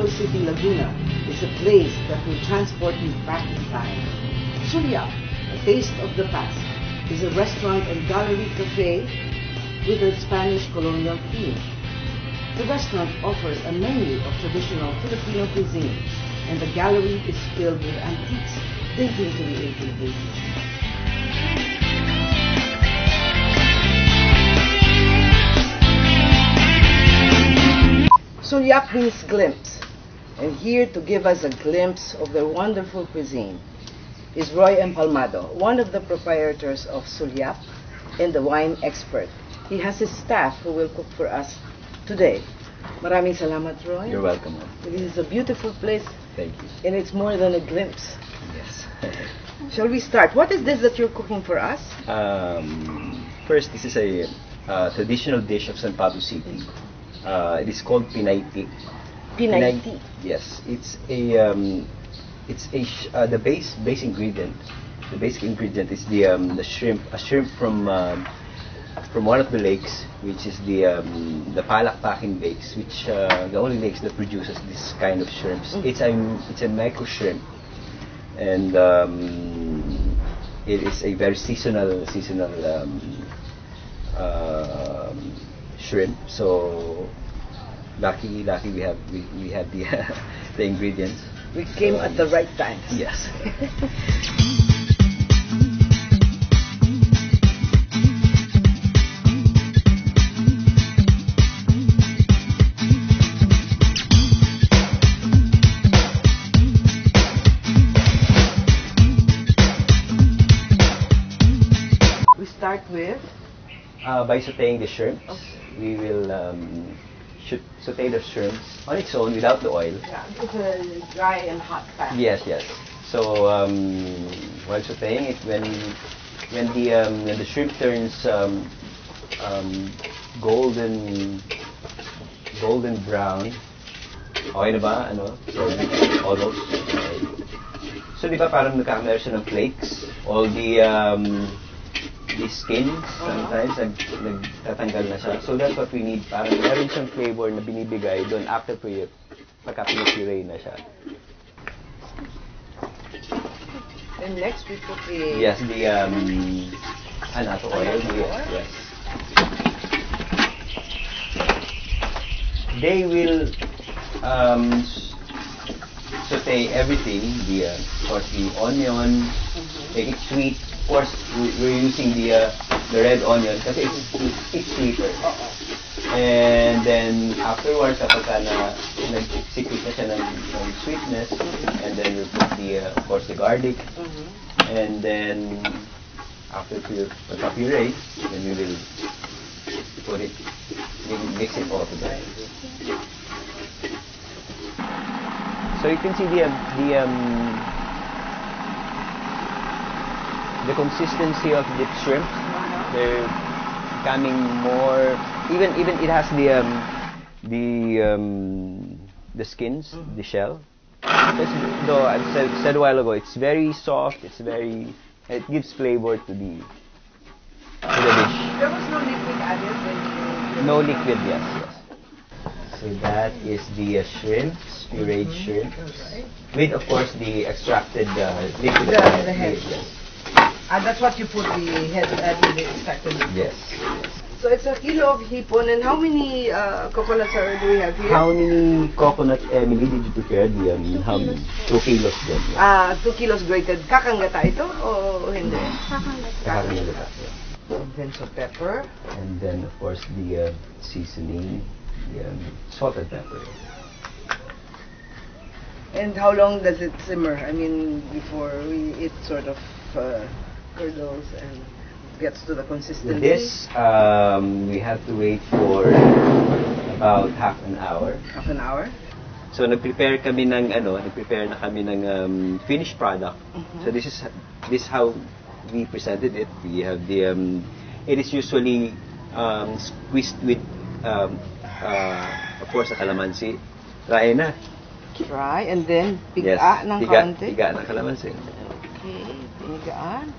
Antipolo City, Laguna is a place that will transport you back in time. Sulyap, a taste of the past, is a restaurant and gallery cafe with a Spanish colonial theme. The restaurant offers a menu of traditional Filipino cuisine, and the gallery is filled with antiques dating to the 1880s. Sulyap means glimpse, and here to give us a glimpse of their wonderful cuisine is Roy Empalmado, one of the proprietors of Sulyap and the wine expert. He has his staff who will cook for us today. Maraming salamat, Roy. You're welcome. This is a beautiful place. Thank you. And it's more than a glimpse. Yes. Shall we start? What is this that you're cooking for us? First, this is a traditional dish of San Pablo City. It is called Pinayti. Pinayti. Yes, it's a the base ingredient. The basic ingredient is the shrimp. A shrimp from one of the lakes, which is the Palakpakin lakes, which the only lakes that produces this kind of shrimps. It's a micro shrimp, and it is a very seasonal shrimp. So lucky we have the the ingredients. We came at the right time. Yes. We start with By sautéing the shrimps. Okay. We will saute the shrimps on its own without the oil. yeah, it's a dry and hot pan. Yes. So while sautéing it, when the shrimp turns golden brown, okay na ba? Ano? So almost. Okay. So di ba parang nagkakameron siya ng flakes? All the skin, sometimes nagtatanggal na siya. So that's what we need. Parang meron siyang flavor na binibigay doon after pagka pinipuree na siya. And next we put the... Yes, the anato oil. Yes. They will saute everything. Of course, the onion, make it sweet. Of course, we're using the red onion kasi it's sweeter. And then afterwards, kapag nag-secrete na siya ng sweetness, and then we put of course, the garlic. And then after puree, then we will mix it all together. So you can see the consistency of the shrimp. They're becoming more. Even it has the skins, the shell. Though I said a while ago, it's very soft. It gives flavor to the dish. There was no liquid added. No liquid, yes. So that is the shrimps, pureed shrimp, with of course the extracted liquid. The head. Yes. That's what you put the head the extracted liquid. Yes. So it's a kilo of hipon, and how many coconuts do we have here? How many coconut, Emily, did you prepare? 2 kilos din. 2 kilos grated. Kakanggata ito o hindi? Kakanggata. And then some pepper. And then of course the seasoning, the salt and pepper. And how long does it simmer? I mean, before it sort of curdles and gets to the consistency? This, we have to wait for about half an hour. Half an hour? So nagprepare na kami ng finished product. So this is how we presented it. We have it is usually squeezed with of course a calamansi. Try na. Try, and then piga ng kaunti. Piga ng kalamansi. Okay, pinigaan.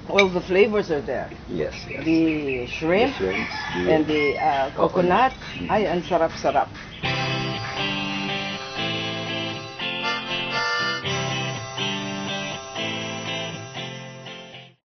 All the flavors are there. Yes, yes. The shrimp The shrimps, and the coconut. Ay, ang sarap-sarap.